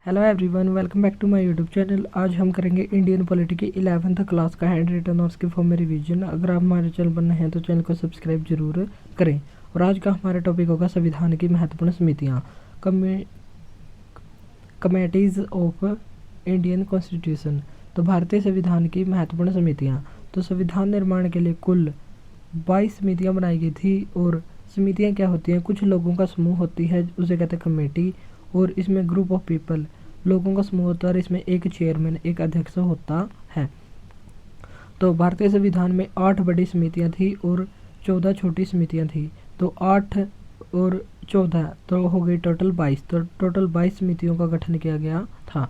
Hello everyone, welcome back to my YouTube channel. आज हम करेंगे इंडियन पॉलिटी की 11th क्लास का हैंड रिटन और उसके फॉर्म में रिवीजन। अगर आप हमारे चैनल पर नए हैं तो चैनल को सब्सक्राइब जरूर करें। और आज का हमारा टॉपिक होगा संविधान की महत्वपूर्ण समितियाँ, कमेटीज ऑफ इंडियन कॉन्स्टिट्यूशन। तो भारतीय संविधान की महत्वपूर्ण समितियाँ। तो संविधान निर्माण के लिए कुल 22 समितियाँ बनाई गई थी। और समितियाँ क्या होती हैं? कुछ लोगों का समूह होती है, उसे कहते हैं कमेटी। और इसमें ग्रुप ऑफ पीपल, लोगों का समूह होता है और इसमें एक चेयरमैन, एक अध्यक्ष होता है। तो भारतीय संविधान में 8 बड़ी समितियां थी और 14 छोटी समितियां थी। तो 8 और 14 तो हो गई टोटल 22। तो टोटल 22 समितियों का गठन किया गया था।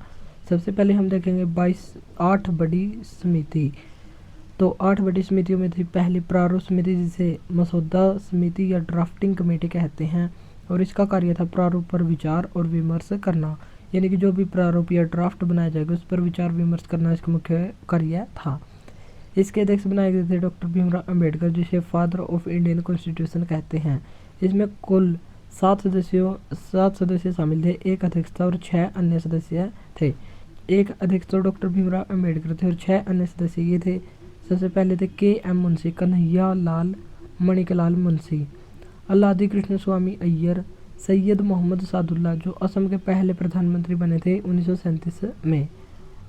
सबसे पहले हम देखेंगे 8 बड़ी समिति। तो 8 बड़ी समितियों में थी पहली प्रारूप समिति, जिसे मसौदा समिति या ड्राफ्टिंग कमेटी कहते हैं। और इसका कार्य था प्रारूप पर विचार और विमर्श करना, यानी कि जो भी प्रारूप या ड्राफ्ट बनाया जाएगा उस पर विचार विमर्श करना इसका मुख्य कार्य था। इसके अध्यक्ष बनाए गए थे डॉक्टर भीमराव अंबेडकर, जिसे फादर ऑफ इंडियन कॉन्स्टिट्यूशन कहते हैं। इसमें कुल 7 सदस्य शामिल थे, एक अध्यक्ष था और 6 अन्य सदस्य थे। एक अध्यक्ष तो डॉक्टर भीमराव अंबेडकर थे और 6 अन्य सदस्य ये थे। सबसे पहले थे KM मुंशी, कन्हैया लाल मणिकलाल मुंशी, अल्लादी कृष्ण स्वामी अय्यर, सैयद मोहम्मद सादुल्ला जो असम के पहले प्रधानमंत्री बने थे 1937 में,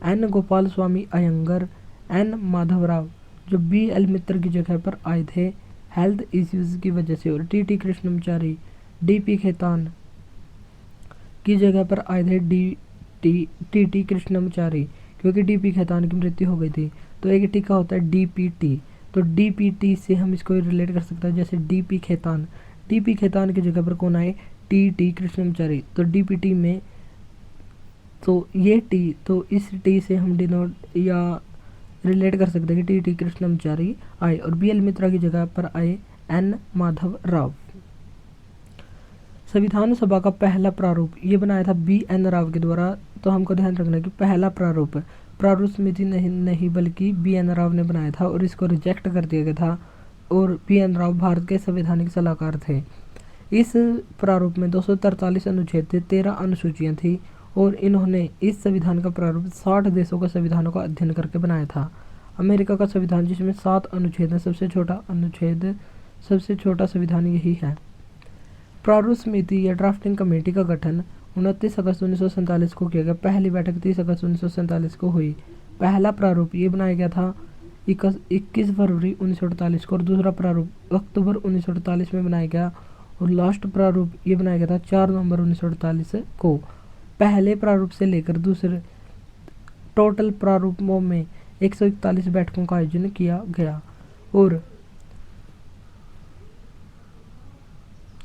N गोपाल स्वामी अयंगर, N माधवराव जो BL मित्र की जगह पर आए थे हेल्थ इश्यूज की वजह से, और TT कृष्णमाचारी DP खेतान की जगह पर आए थे TT कृष्णमाचारी, क्योंकि DP खेतान की मृत्यु हो गई थी। तो एक टीका होता है DPT, तो DPT से हम इसको रिलेट कर सकते हैं, जैसे DP खेतान की जगह पर कौन आए? TT कृष्णमाचारी। तो DPT में तो ये T, तो इस T से हम डिनोट या रिलेट कर सकते हैं कि TT कृष्णमाचारी आए। और BL मित्रा की जगह पर आए N माधव राव। संविधान सभा का पहला प्रारूप ये बनाया था BN राव के द्वारा। तो हमको ध्यान रखना कि पहला प्रारूप समिति नहीं बल्कि BN राव ने बनाया था और इसको रिजेक्ट कर दिया गया था। और BN राव भारत के संवैधानिक सलाहकार थे। इस प्रारूप में 243 अनुच्छेद थे, 13 अनुसूचियां थी। और इन्होंने इस संविधान का प्रारूप 60 देशों के संविधानों का अध्ययन करके बनाया था। अमेरिका का संविधान, जिसमें 7 अनुच्छेद है, सबसे छोटा संविधान यही है। प्रारूप समिति या ड्राफ्टिंग कमेटी का गठन 29 अगस्त 1947 को किया गया। पहली बैठक 30 अगस्त 1947 को हुई। पहला प्रारूप ये बनाया गया था 21 फरवरी 1948 को, और दूसरा प्रारूप अक्टूबर 1948 में बनाया गया। और लास्ट प्रारूप ये बनाया गया था 4 नवंबर 1948 को। पहले प्रारूप से लेकर दूसरे टोटल प्रारूपों में 141 बैठकों का आयोजन किया गया। और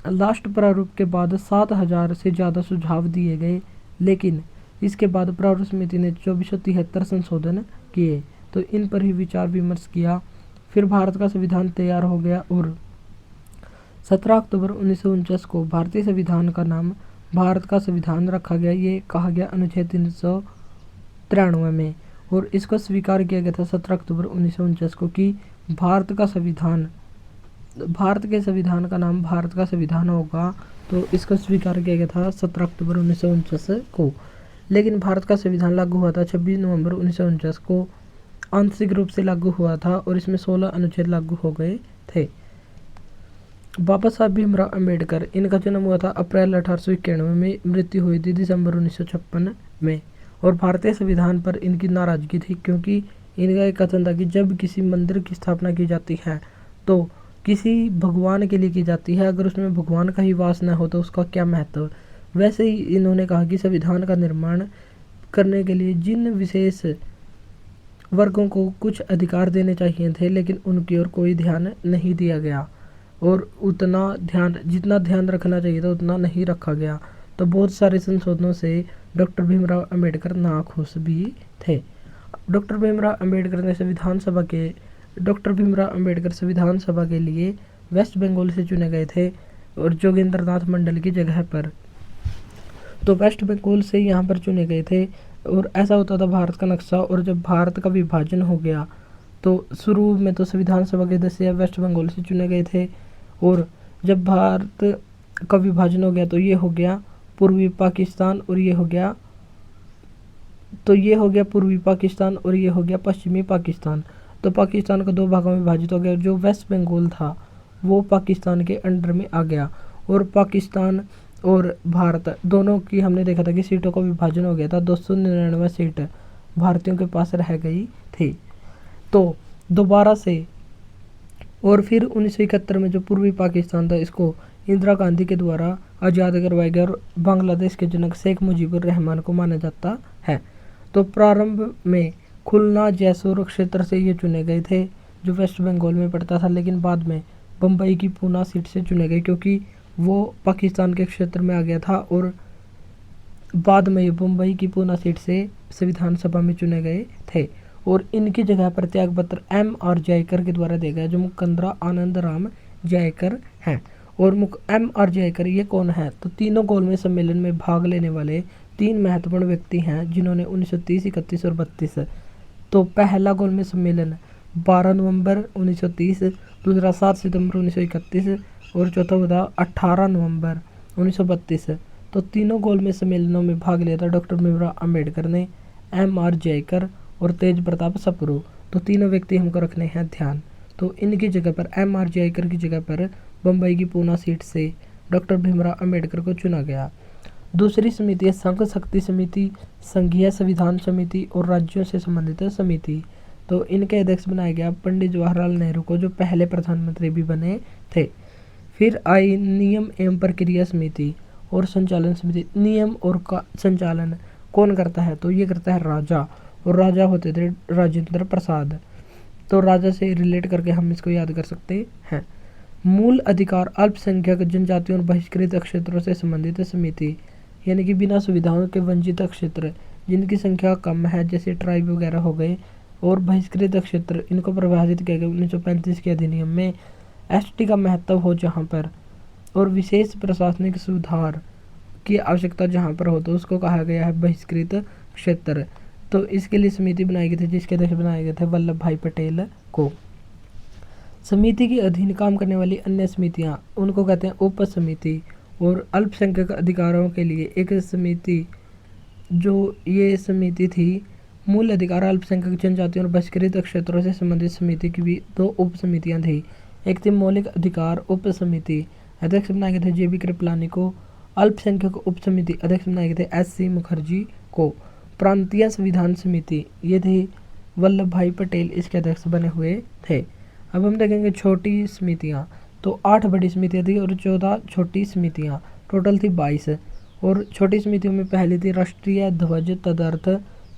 लास्ट प्रारूप के बाद 7000 से ज़्यादा सुझाव दिए गए, लेकिन इसके बाद प्रारूप समिति ने 2473 संशोधन किए। तो इन पर ही विचार विमर्श किया। फिर भारत का संविधान तैयार हो गया और 17 अक्टूबर 1949 को भारतीय संविधान का नाम भारत का संविधान रखा गया। ये कहा गया अनुच्छेद 393 में, और इसको स्वीकार किया गया था 17 अक्टूबर 1949 को कि भारत के संविधान का नाम भारत का संविधान होगा। तो इसको स्वीकार किया गया था 17 अक्टूबर 1949 को। लेकिन भारत का संविधान लागू हुआ था 26 नवंबर 1949 को। आंशिक रूप से लागू हुआ था और इसमें 16 अनुच्छेद लागू हो गए थे। बाबा साहब भीमराव अंबेडकर, इनका जन्म हुआ था अप्रैल 1891 में, मृत्यु हुई थी दिसंबर 1956 में। और भारतीय संविधान पर इनकी नाराजगी थी, क्योंकि इनका एक कथन था कि जब किसी मंदिर की स्थापना की जाती है तो किसी भगवान के लिए की जाती है, अगर उसमें भगवान का ही वास न हो तो उसका क्या महत्व। वैसे ही इन्होंने कहा कि संविधान का निर्माण करने के लिए जिन विशेष वर्गों को कुछ अधिकार देने चाहिए थे, लेकिन उनकी ओर कोई ध्यान नहीं दिया गया, और जितना ध्यान रखना चाहिए था उतना नहीं रखा गया। तो बहुत सारे संशोधनों से डॉक्टर भीमराव अंबेडकर नाखुश भी थे। डॉक्टर भीमराव अंबेडकर संविधान सभा के लिए वेस्ट बंगाल से चुने गए थे, और जोगेंद्र नाथ मंडल की जगह पर। तो वेस्ट बंगाल से यहाँ पर चुने गए थे। और ऐसा होता था भारत का नक्शा। और जब भारत का विभाजन हो गया तो शुरू में तो संविधान सभा के सदस्य वेस्ट बंगाल से चुने गए थे, और जब भारत का विभाजन हो गया तो ये हो गया पूर्वी पाकिस्तान और ये हो गया तो ये हो गया पूर्वी पाकिस्तान और ये हो गया पश्चिमी पाकिस्तान। तो पाकिस्तान को दो भागों में विभाजित हो गया। जो वेस्ट बंगाल था वो पाकिस्तान के अंडर में आ गया और पाकिस्तान और भारत दोनों की हमने देखा था कि सीटों का विभाजन हो गया था। 299 सीट भारतीयों के पास रह गई थी। तो दोबारा से और फिर 1971 में जो पूर्वी पाकिस्तान था इसको इंदिरा गांधी के द्वारा आज़ाद करवाया गया और बांग्लादेश के जनक शेख मुजीबुर रहमान को माना जाता है। तो प्रारंभ में खुलना जैसोर क्षेत्र से ये चुने गए थे जो वेस्ट बंगाल में पड़ता था, लेकिन बाद में बम्बई की पूना सीट से चुने गए क्योंकि वो पाकिस्तान के क्षेत्र में आ गया था और बाद में ये मुंबई की पूना सीट से संविधान सभा में चुने गए थे। और इनकी जगह पर त्याग पत्र एम आर जयकर के द्वारा दिया गया जो मुकंदरा आनंद राम जयकर हैं। और एम आर जयकर ये कौन है? तो तीनों गोलमेज सम्मेलन में भाग लेने वाले तीन महत्वपूर्ण व्यक्ति हैं जिन्होंने 1930, 31 और 32 तो पहला गोलमेज सम्मेलन 12 नवंबर 1930, दूसरा 7 सितंबर 1931 और चौथा हुआ 18 नवंबर 1932। तो तीनों गोलमेज सम्मेलनों में भाग लिया था डॉक्टर भीमराव अम्बेडकर ने, एम आर जयकर और तेज प्रताप सप्रू। तो तीनों व्यक्ति हमको रखने हैं ध्यान। तो इनकी जगह पर एम आर जयकर की जगह पर बम्बई की पूना सीट से डॉक्टर भीमराव अम्बेडकर को चुना गया। दूसरी समिति है संघ शक्ति समिति, संघीय संविधान समिति और राज्यों से संबंधित समिति। तो इनके अध्यक्ष बनाया गया पंडित जवाहरलाल नेहरू को जो पहले प्रधानमंत्री भी बने थे। फिर आई नियम एवं प्रक्रिया समिति और संचालन समिति। नियम और संचालन कौन करता है? तो ये करता है राजा, और राजा होते थे राजेंद्र प्रसाद। तो राजा से रिलेट करके हम इसको याद कर सकते हैं। मूल अधिकार अल्पसंख्यक जनजातियों और बहिष्कृत क्षेत्रों से संबंधित समिति, यानी कि बिना सुविधाओं के वंचित क्षेत्र जिनकी संख्या कम है जैसे ट्राइब वगैरह हो गए और बहिष्कृत क्षेत्र, इनको प्रभावित किया गया 1935 के अधिनियम में। एसटी का महत्व हो जहाँ पर और विशेष प्रशासनिक सुधार की आवश्यकता जहाँ पर हो तो उसको कहा गया है बहिष्कृत क्षेत्र। तो इसके लिए समिति बनाई गई थी जिसके अध्यक्ष बनाए गए थे वल्लभ भाई पटेल को। समिति के अधीन काम करने वाली अन्य समितियां उनको कहते हैं उप समिति। और अल्पसंख्यक अधिकारों के लिए एक समिति, जो ये समिति थी मूल अधिकार अल्पसंख्यक जनजातियों और बहिष्कृत क्षेत्रों से संबंधित समिति की भी दो उप समितियाँ थी। एक थी मौलिक अधिकार उप समिति, अध्यक्ष बनाए गए थे JB कृपलानी को। अल्पसंख्यक उप समिति अध्यक्ष बनाए गए थे SC मुखर्जी को। प्रांतीय संविधान समिति ये थी वल्लभ भाई पटेल इसके अध्यक्ष बने हुए थे। अब हम देखेंगे छोटी समितियाँ। तो 8 बड़ी समितियाँ थी और 14 छोटी समितियाँ, टोटल थी 22। और छोटी समितियों में पहली थी राष्ट्रीय ध्वज तदर्थ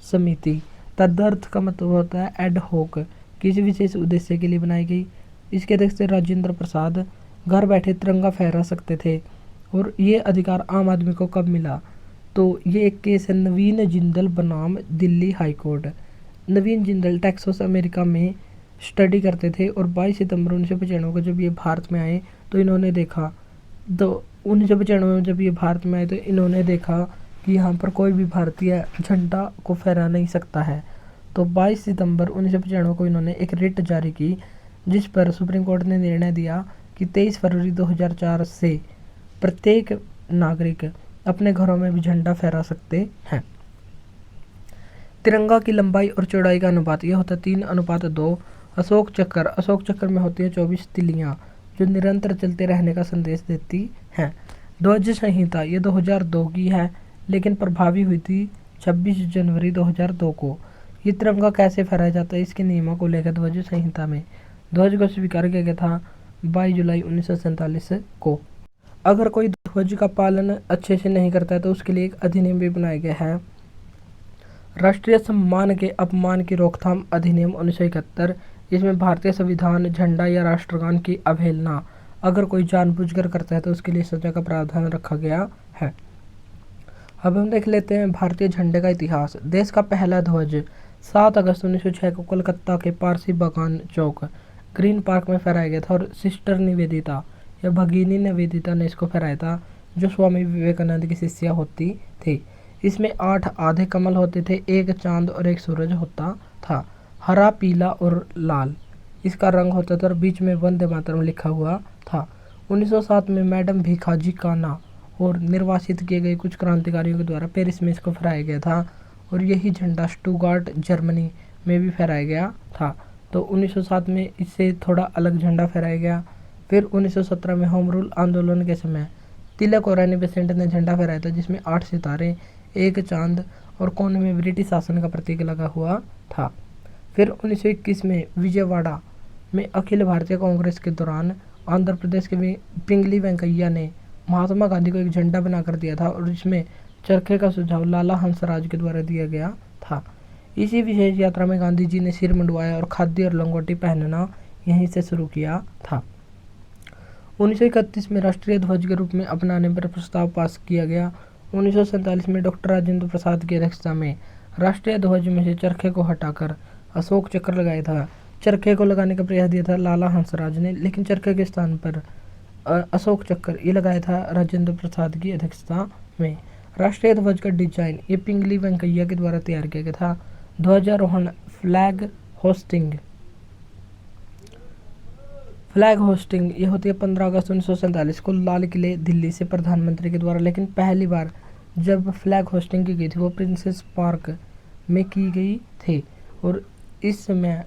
समिति। तदर्थ का मतलब होता है एड होक, किसी विशेष उद्देश्य के लिए बनाई गई। इसके अध्यक्ष थे राजेंद्र प्रसाद। घर बैठे तिरंगा फहरा सकते थे। और ये अधिकार आम आदमी को कब मिला? तो ये एक केस है नवीन जिंदल बनाम दिल्ली हाई कोर्ट। नवीन जिंदल टेक्सास अमेरिका में स्टडी करते थे और 22 सितंबर 1995 को जब ये भारत में आए तो इन्होंने देखा, तो 1995 में जब ये भारत में आए तो इन्होंने देखा कि यहाँ पर कोई भी भारतीय झंडा को फहरा नहीं सकता है। तो 22 सितंबर 1995 को इन्होंने एक रिट जारी की जिस पर सुप्रीम कोर्ट ने निर्णय दिया कि 23 फरवरी 2004 से प्रत्येक नागरिक अपने घरों में भी झंडा फहरा सकते हैं। तिरंगा की लंबाई और चौड़ाई का अनुपात यह होता है 3:2। अशोक चक्र में होती है 24 तिलियाँ जो निरंतर चलते रहने का संदेश देती हैं। ध्वज संहिता ये 2002 की है लेकिन प्रभावी हुई थी 26 जनवरी 2002 को। ये तिरंगा कैसे फहराया जाता है इसके नियमों को लेकर ध्वज संहिता में ध्वज को स्वीकार किया गया था 22 जुलाई 1947 को। अगर कोई ध्वज का पालन अच्छे से नहीं करता है तो उसके लिए एक अधिनियम भी बनाया गया है, राष्ट्रीय सम्मान के अपमान की रोकथाम अधिनियम 1971। इसमें भारतीय संविधान, झंडा या राष्ट्रगान की अवहेलना अगर कोई जानबूझकर करता है तो उसके लिए सजा का प्रावधान रखा गया है। अब हम देख लेते हैं भारतीय झंडे का इतिहास। देश का पहला ध्वज 7 अगस्त 1906 को कोलकाता के पारसी बागान चौक ग्रीन पार्क में फहराया गया था और सिस्टर निवेदिता या भगिनी निवेदिता ने इसको फहराया था जो स्वामी विवेकानंद की शिष्या होती थी। इसमें 8 आधे कमल होते थे, एक चांद और एक सूरज होता था, हरा, पीला और लाल इसका रंग होता था और बीच में वंदे मातरम लिखा हुआ था। 1907 में मैडम भिखाजी काना और निर्वासित किए गए कुछ क्रांतिकारियों के द्वारा पेरिस में इसको फहराया गया था और यही झंडा स्टुगार्ट जर्मनी में भी फहराया गया था। तो 1907 में इससे थोड़ा अलग झंडा फहराया गया। फिर 1917 में होम रूल आंदोलन के समय तिलक और रानी बेसेंट ने झंडा फहराया था, जिसमें 8 सितारे, एक चांद और कोने में ब्रिटिश शासन का प्रतीक लगा हुआ था। फिर 1921 में विजयवाड़ा में अखिल भारतीय कांग्रेस के दौरान आंध्र प्रदेश के पिंगली वेंकैया ने महात्मा गांधी को एक झंडा बनाकर दिया था और इसमें चरखे का सुझाव लाला हंसराज के द्वारा दिया गया था। इसी विशेष यात्रा में गांधी जी ने सिर मुंडवाया और खादी और लंगोटी पहनना यहीं से शुरू किया था। 1931 में राष्ट्रीय ध्वज के रूप में अपनाने पर प्रस्ताव पास किया गया। 1947 में डॉक्टर राजेंद्र प्रसाद की अध्यक्षता में राष्ट्रीय ध्वज में से चरखे को हटाकर अशोक चक्र लगाया था। चरखे को लगाने का प्रयास दिया था लाला हंसराज ने, लेकिन चरखे के स्थान पर अशोक चक्र ये लगाया था राजेंद्र प्रसाद की अध्यक्षता में। राष्ट्रीय ध्वज का डिजाइन ये पिंगली वेंकैया के द्वारा तैयार किया गया था। ध्वजारोहण फ्लैग होस्टिंग ये होती है 15 अगस्त 1947 को लाल किले दिल्ली से प्रधानमंत्री के द्वारा। लेकिन पहली बार जब फ्लैग होस्टिंग की गई थी वो प्रिंसेस पार्क में की गई थी और इस समय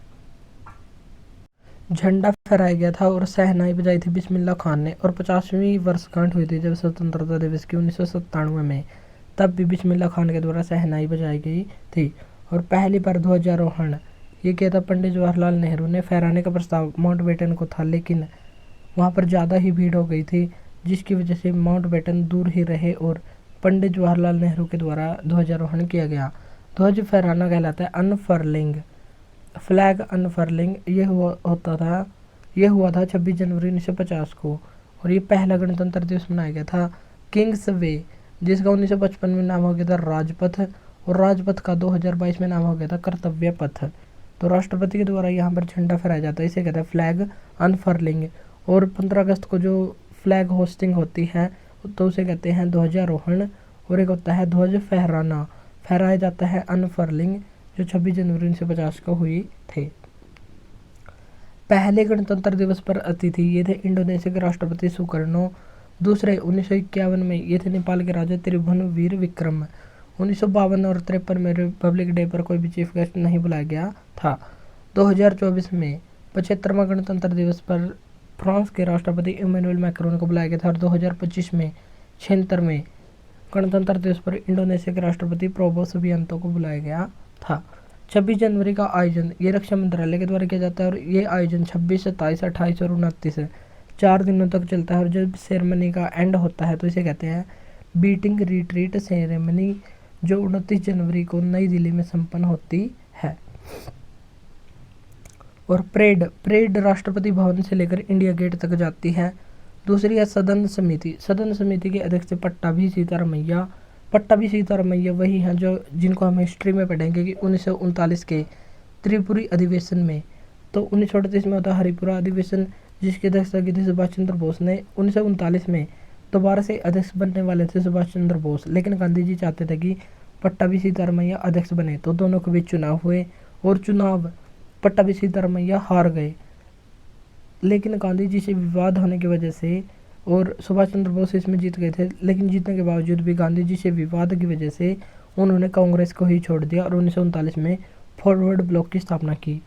झंडा फहराया गया था और शहनाई बजाई थी बिस्मिल्लाह खान ने। और 50वीं वर्षगांठ हुई थी जब स्वतंत्रता दिवस की 1997 में, तब भी बिस्मिल्लाह खान के द्वारा शहनाई बजाई गई थी। और पहली बार ध्वजारोहण ये किया था पंडित जवाहरलाल नेहरू ने। फहराने का प्रस्ताव माउंटबेटन को था, लेकिन वहाँ पर ज़्यादा ही भीड़ हो गई थी, जिसकी वजह से माउंटबेटन दूर ही रहे और पंडित जवाहरलाल नेहरू के द्वारा ध्वजारोहण किया गया। ध्वज फहराना कहलाता है अनफर्लिंग। फ्लैग अनफर्लिंग ये हुआ था 26 जनवरी 1950 को और ये पहला गणतंत्र दिवस मनाया गया था। किंग्स वे जिसका 1955 में नाम हो गया था राजपथ और राजपथ का 2022 में नाम हो गया था कर्तव्य पथ। तो राष्ट्रपति के द्वारा यहाँ पर झंडा फहराया जाता है, इसे कहते हैं फ्लैग अनफर्लिंग। और 15 अगस्त को जो फ्लैग होस्टिंग होती है तो उसे कहते हैं ध्वजारोहण। और एक होता है ध्वज फहराया जाता है अनफर्लिंग, जो 26 जनवरी 1950 को हुई थी। पहले गणतंत्र दिवस पर अतिथि ये थे इंडोनेशिया के राष्ट्रपति सुकर्नो। दूसरे 1951 में ये थे नेपाल के राजा त्रिभुवनवीर विक्रम। 1952 और 53 में रिपब्लिक डे पर कोई भी चीफ गेस्ट नहीं बुलाया गया था। 2024 में 75वां गणतंत्र दिवस पर फ्रांस के राष्ट्रपति इमैनुअल मैक्रोन को बुलाया गया था। और 2025 में 76वें गणतंत्र दिवस पर इंडोनेशिया के राष्ट्रपति प्रोबो सुबियांतो को बुलाया गया था। 26 जनवरी का आयोजन ये रक्षा मंत्रालय के द्वारा किया जाता है और ये आयोजन 26, 27, 28 और 29 4 दिनों तक चलता है। और जब सेरेमनी का एंड होता है तो इसे कहते हैं बीटिंग रिट्रीट सेरेमनी, जो 29 जनवरी को नई दिल्ली में संपन्न होती है। और परेड राष्ट्रपति भवन से लेकर इंडिया गेट तक जाती है। दूसरी है सदन समिति के अध्यक्ष पट्टाभी सीतारामैया वही हैं जिनको हम हिस्ट्री में पढ़ेंगे कि 1939 के त्रिपुरी अधिवेशन में, तो 1938 में होता है हरिपुरा अधिवेशन जिसकी अध्यक्षता की थी सुभाष चंद्र बोस ने। 1939 में दोबारा से अध्यक्ष बनने वाले थे सुभाष चंद्र बोस, लेकिन गांधी जी चाहते थे कि पट्टाभी सीतारामैया अध्यक्ष बने, तो दोनों के बीच चुनाव हुए और चुनाव पट्टाभी सीतारामैया हार गए। लेकिन गांधी जी से विवाद होने की वजह से और सुभाष चंद्र बोस इसमें जीत गए थे, लेकिन जीतने के बावजूद भी गांधी जी से विवाद की वजह से उन्होंने कांग्रेस को ही छोड़ दिया और 1939 में फॉरवर्ड ब्लॉक की स्थापना की।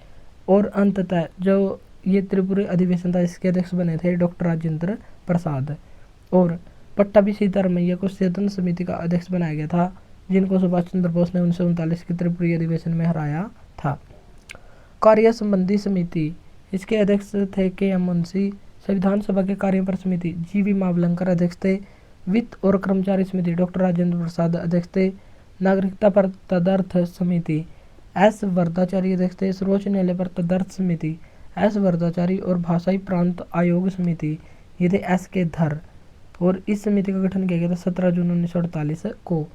और अंततः जो ये त्रिपुरी अधिवेशन था इसके अध्यक्ष बने थे डॉक्टर राजेंद्र प्रसाद। और पट्टाभी सीतारामैया को सदन समिति का अध्यक्ष बनाया गया था, जिनको सुभाष चंद्र बोस ने 1939 के त्रिपुरी अधिवेशन में हराया था। कार्य संबंधी समिति इसके अध्यक्ष थे के.एम. मुंशी। संविधान सभा के कार्यों पर समिति जी.वी. मावलंकर अध्यक्ष थे। वित्त और कर्मचारी समिति डॉक्टर राजेंद्र प्रसाद अध्यक्ष थे। नागरिकता पर तदर्थ समिति एस वरदाचारी अध्यक्ष थे। सर्वोच्च न्यायालय पर तदर्थ समिति एस वरदाचारी और भाषाई प्रांत आयोग समिति ये थे एस के धर। और इस समिति का गठन किया गया था 17 जून 1948 को।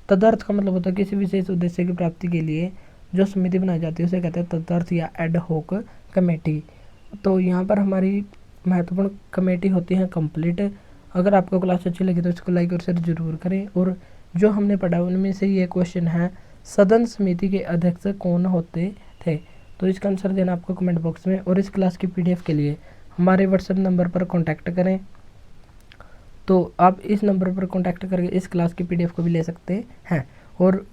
तदर्थ का मतलब होता है किसी विशेष उद्देश्य की प्राप्ति के लिए जो समिति बनाई जाती है उसे कहते हैं तदर्थ या एड होक कमेटी। तो यहाँ पर हमारी महत्वपूर्ण कमेटी होती है कंप्लीट। अगर आपको क्लास अच्छी लगी तो इसको लाइक और शेयर जरूर करें। और जो हमने पढ़ा उनमें से ये क्वेश्चन है सदन समिति के अध्यक्ष कौन होते थे, तो इसका आंसर देना आपको कमेंट बॉक्स में। और इस क्लास की PDF के लिए हमारे व्हाट्सएप नंबर पर कॉन्टैक्ट करें, तो आप इस नंबर पर कॉन्टैक्ट करके इस क्लास की PDF को भी ले सकते हैं। और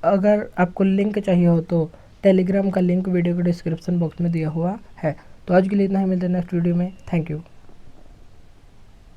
अगर आपको लिंक चाहिए हो तो टेलीग्राम का लिंक वीडियो के डिस्क्रिप्शन बॉक्स में दिया हुआ है। तो आज के लिए इतना ही, मिलते हैं नेक्स्ट वीडियो में। Thank you.